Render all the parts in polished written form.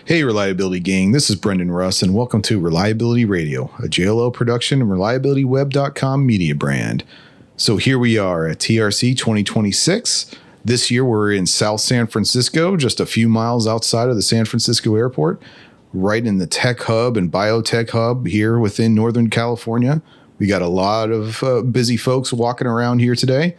Hey, Reliability Gang, this is Brendan Russ, and welcome to Reliability Radio, a JLO production and ReliabilityWeb.com media brand. So here we are at TRC 2026. This year we're in South San Francisco, just a few miles outside of the San Francisco airport, right in the tech hub and biotech hub here within Northern California. We got a lot of busy folks walking around here today,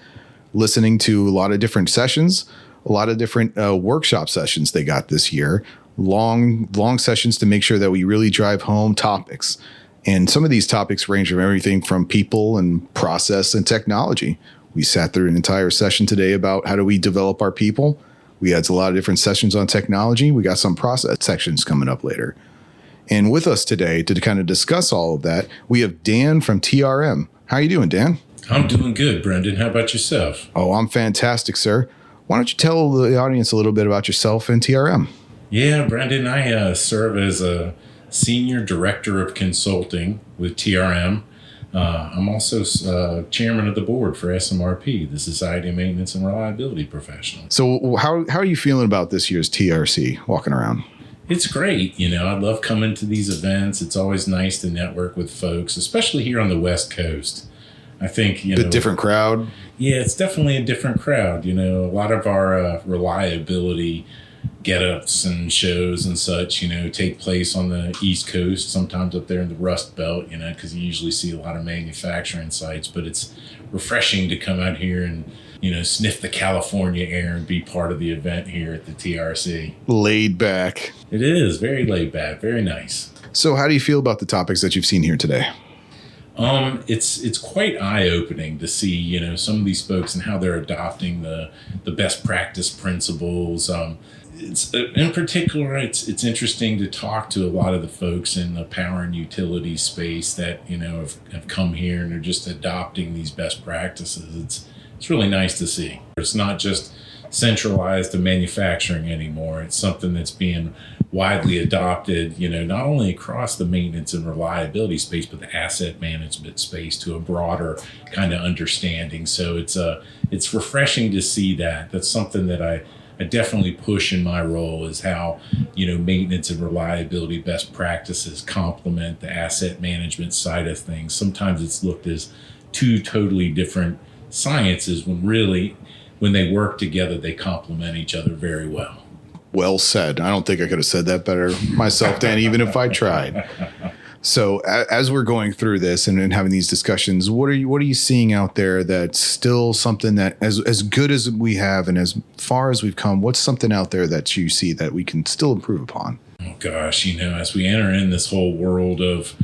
listening to a lot of different sessions, a lot of different workshop sessions they got this year. Long sessions to make sure that we really drive home topics. And some of these topics range from everything from people and process and technology. We sat through an entire session today about how do we develop our people. We had a lot of different sessions on technology. We got some process sections coming up later. And with us today to kind of discuss all of that, we have Dan from TRM. How you doing, Dan? I'm doing good, Brendan. How about yourself? Oh, I'm fantastic, sir. Why don't you tell the audience a little bit about yourself and TRM? Yeah, Brendan, I serve as a Senior Director of Consulting with TRM. I'm also Chairman of the Board for SMRP, the Society of Maintenance and Reliability Professionals. So how are you feeling about this year's TRC, walking around? It's great. I love coming to these events. It's always nice to network with folks, especially here on the West Coast. I think, different crowd. Yeah, it's definitely a different crowd. A lot of our reliability get-ups and shows and such, take place on the East Coast, sometimes up there in the Rust Belt, because you usually see a lot of manufacturing sites. But it's refreshing to come out here and, sniff the California air and be part of the event here at the TRC. Laid back. It is very laid back, very nice. So how do you feel about the topics that you've seen here today? It's quite eye-opening to see, some of these folks and how they're adopting the best practice principles. It's in particular, it's interesting to talk to a lot of the folks in the power and utility space that have come here and are just adopting these best practices. It's really nice to see. It's not just centralized to manufacturing anymore. It's something that's being widely adopted, not only across the maintenance and reliability space, but the asset management space to a broader kind of understanding. So it's refreshing to see that. That's something that I definitely push in my role, is how, maintenance and reliability best practices complement the asset management side of things. Sometimes it's looked as two totally different sciences when they work together, they complement each other very well. Well said. I don't think I could have said that better myself, Dan, even if I tried. So as we're going through this and having these discussions, what are you seeing out there that's still something that as good as we have and as far as we've come, what's something out there that you see that we can still improve upon? Oh gosh, as we enter in this whole world of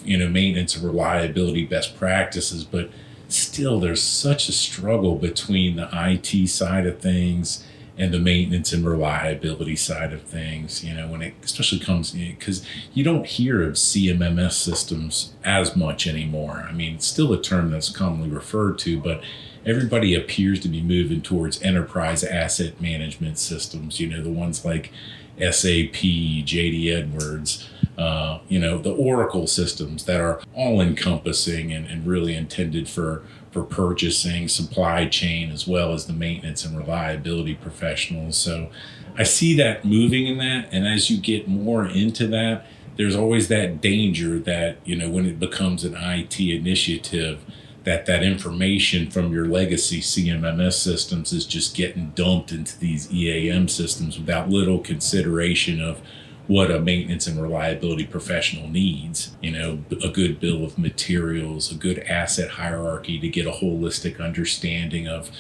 maintenance and reliability best practices, but still there's such a struggle between the IT side of things and the maintenance and reliability side of things, when it especially comes, because you don't hear of CMMS systems as much anymore. I mean, it's still a term that's commonly referred to, but everybody appears to be moving towards enterprise asset management systems, the ones like SAP, JD Edwards, the Oracle systems that are all encompassing and really intended for purchasing, supply chain, as well as the maintenance and reliability professionals. So I see that moving in that. And as you get more into that, there's always that danger that, when it becomes an IT initiative, that information from your legacy CMMS systems is just getting dumped into these EAM systems without little consideration of what a maintenance and reliability professional needs, a good bill of materials, a good asset hierarchy to get a holistic understanding of,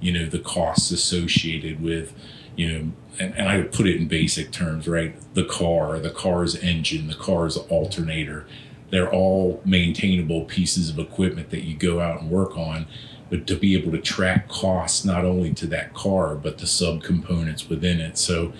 the costs associated with, and I would put it in basic terms, right? The car's engine, the car's alternator, they're all maintainable pieces of equipment that you go out and work on, but to be able to track costs not only to that car, but the subcomponents within it. So,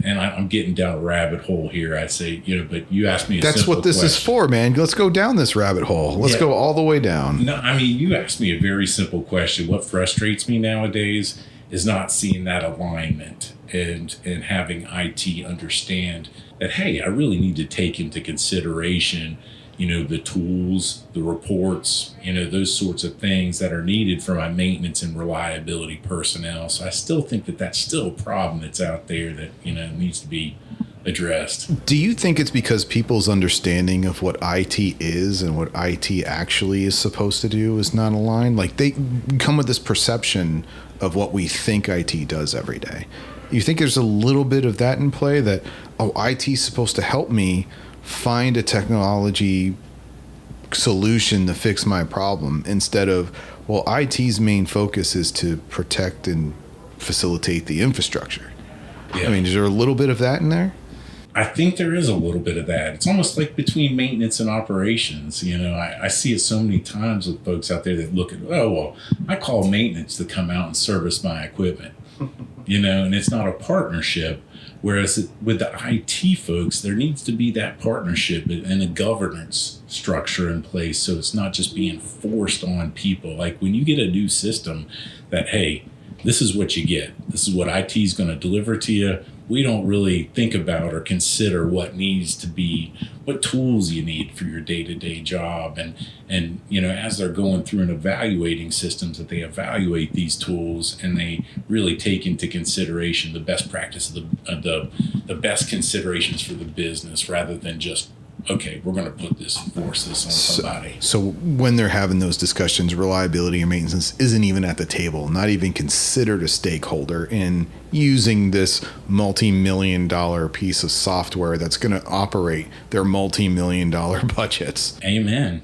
and I'm getting down a rabbit hole here. I say, but you asked me a simple question. That's what this is for, man. Let's go down this rabbit hole. Let's go all the way down. No, you asked me a very simple question. What frustrates me nowadays is not seeing that alignment and having IT understand that, hey, I really need to take into consideration, the tools, the reports, those sorts of things that are needed for my maintenance and reliability personnel. So I still think that that's still a problem that's out there that, needs to be addressed. Do you think it's because people's understanding of what IT is and what IT actually is supposed to do is not aligned? Like they come with this perception of what we think IT does every day. You think there's a little bit of that in play that, oh, IT's supposed to help me find a technology solution to fix my problem instead of, well, IT's main focus is to protect and facilitate the infrastructure. Yeah. I mean, is there a little bit of that in there? I think there is a little bit of that. It's almost like between maintenance and operations. You know, I see it so many times with folks out there that look at, oh, well, I call maintenance to come out and service my equipment, you know, and it's not a partnership. Whereas with the IT folks, there needs to be that partnership and a governance structure in place. So it's not just being forced on people. Like when you get a new system that, hey, this is what you get. This is what IT is going to deliver to you. We don't really think about or consider what needs to be, what tools you need for your day-to-day job. And you know, as they're going through and evaluating systems, that they evaluate these tools and they really take into consideration the best practice of the best considerations for the business rather than just, okay, we're going to force this on somebody. So when they're having those discussions, reliability or maintenance isn't even at the table, not even considered a stakeholder in using this multi-million-dollar piece of software that's going to operate their multi-million-dollar budgets. Amen.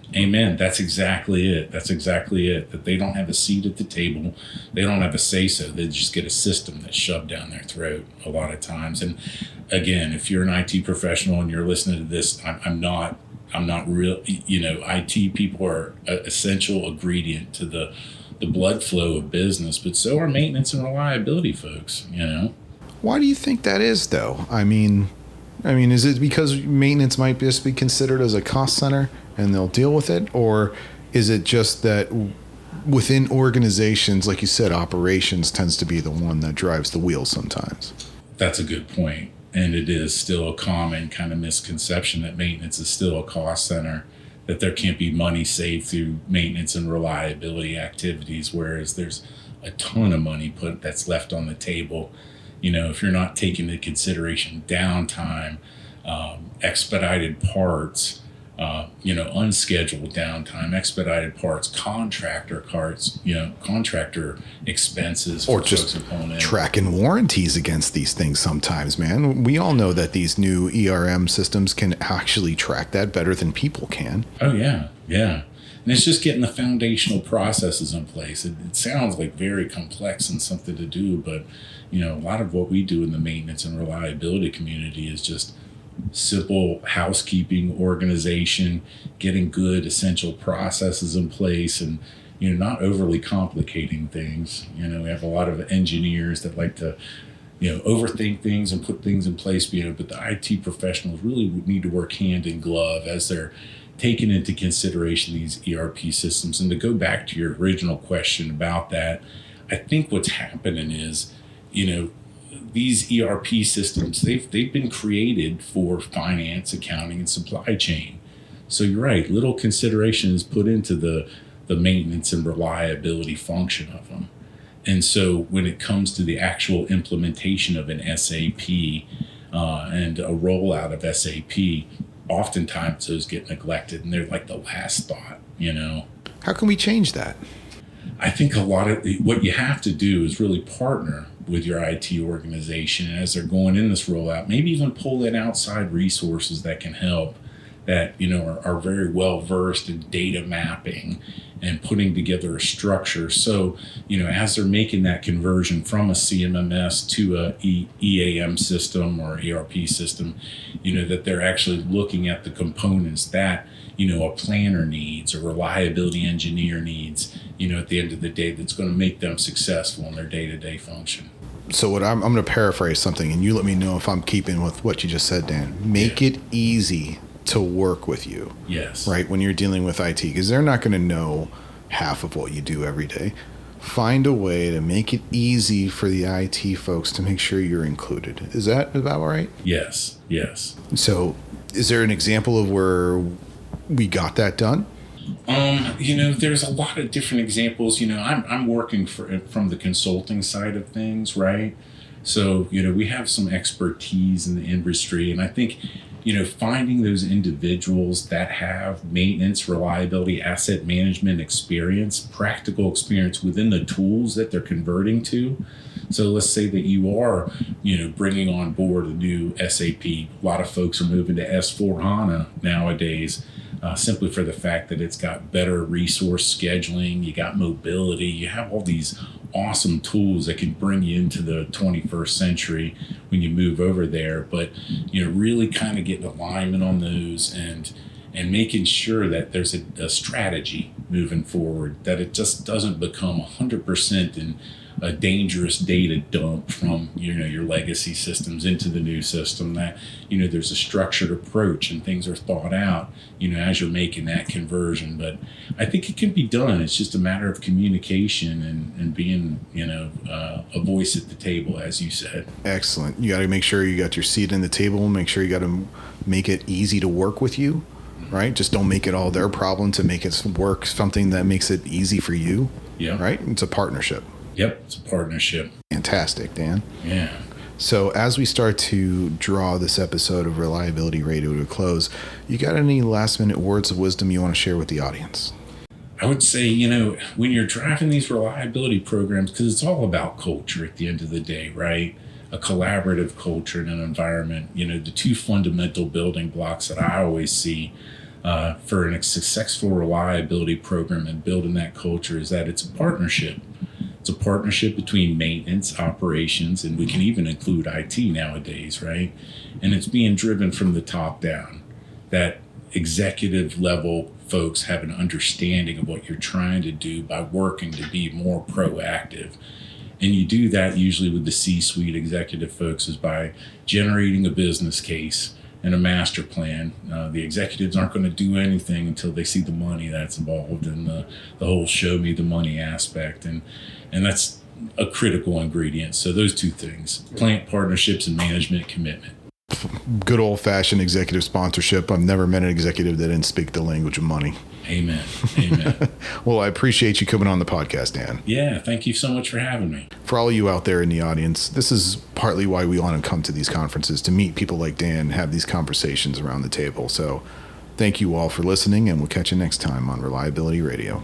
That's exactly it. That they don't have a seat at the table. They don't have a say-so. They just get a system that's shoved down their throat a lot of times. And again, if you're an IT professional and you're listening to this, I'm not real. You know, IT people are an essential ingredient to the blood flow of business, but so are maintenance and reliability folks, you know. Why do you think that is, though? I mean, is it because maintenance might just be considered as a cost center and they'll deal with it? Or is it just that within organizations, like you said, operations tends to be the one that drives the wheel sometimes? That's a good point. And it is still a common kind of misconception that maintenance is still a cost center, that there can't be money saved through maintenance and reliability activities, whereas there's a ton of money that's left on the table. You know, if you're not taking into consideration downtime, expedited parts, unscheduled downtime, expedited parts, contractor expenses, or just tracking warranties against these things sometimes, man. We all know that these new ERM systems can actually track that better than people can. Oh, yeah. And it's just getting the foundational processes in place. It sounds like very complex and something to do, but, you know, a lot of what we do in the maintenance and reliability community is just simple housekeeping, organization, getting good essential processes in place, and, you know, not overly complicating things. You know, we have a lot of engineers that like to, you know, overthink things and put things in place, you know, but the IT professionals really need to work hand in glove as they're taking into consideration these ERP systems. And to go back to your original question about that, I think what's happening is, you know, these ERP systems, they've been created for finance, accounting, and supply chain. So you're right, little consideration is put into the maintenance and reliability function of them. And so when it comes to the actual implementation of an SAP and a rollout of SAP, oftentimes those get neglected and they're like the last thought, you know. How can we change that? I think a lot of what you have to do is really partner with your IT organization, and as they're going in this rollout, maybe even pull in outside resources that can help, that, you know, are very well versed in data mapping and putting together a structure. So, you know, as they're making that conversion from a CMMS to a EAM system or ERP system, you know, that they're actually looking at the components that, you know, a planner needs, a reliability engineer needs, you know, at the end of the day, that's going to make them successful in their day-to-day function. So what I'm going to paraphrase something, and you let me know if I'm keeping with what you just said, Dan. Make it easy to work with you. Yes. Right? When you're dealing with IT, because they're not going to know half of what you do every day. Find a way to make it easy for the IT folks to make sure you're included. Is that about right? Yes. So is there an example of where we got that done? You know, there's a lot of different examples. You know, I'm working from the consulting side of things, right? So, we have some expertise in the industry. And I think, finding those individuals that have maintenance, reliability, asset management experience, practical experience within the tools that they're converting to. So let's say that you are, bringing on board a new SAP. A lot of folks are moving to S/4HANA nowadays, simply for the fact that it's got better resource scheduling, you got mobility, you have all these awesome tools that can bring you into the 21st century when you move over there. But, really kind of getting alignment on those and making sure that there's a strategy moving forward, that it just doesn't become 100% in a dangerous data dump from your legacy systems into the new system, that there's a structured approach and things are thought out as you're making that conversion. But I think it can be done. It's just a matter of communication and being a voice at the table, as you said. Excellent. You got to make sure you got your seat in the table, make sure you got to make it easy to work with you, right? Just don't make it all their problem to make it work, something that makes it easy for you. Yeah. Right? It's a partnership. Yep, it's a partnership. Fantastic, Dan. Yeah. So as we start to draw this episode of Reliability Radio to a close, you got any last minute words of wisdom you want to share with the audience? I would say, when you're driving these reliability programs, because it's all about culture at the end of the day, right? A collaborative culture and an environment. The two fundamental building blocks that I always see for a successful reliability program and building that culture is that it's a partnership. It's a partnership between maintenance, operations, and we can even include IT nowadays, right? And it's being driven from the top down. That executive level folks have an understanding of what you're trying to do by working to be more proactive. And you do that usually with the C-suite executive folks is by generating a business case and a master plan. The executives aren't going to do anything until they see the money that's involved in the whole show me the money aspect. And that's a critical ingredient. So those two things, plant partnerships and management commitment. Good old-fashioned executive sponsorship. I've never met an executive that didn't speak the language of money. Amen. Amen. Well, I appreciate you coming on the podcast, Dan. Yeah, thank you so much for having me. For all of you out there in the audience, this is partly why we want to come to these conferences, to meet people like Dan and have these conversations around the table. So thank you all for listening, and we'll catch you next time on Reliability Radio.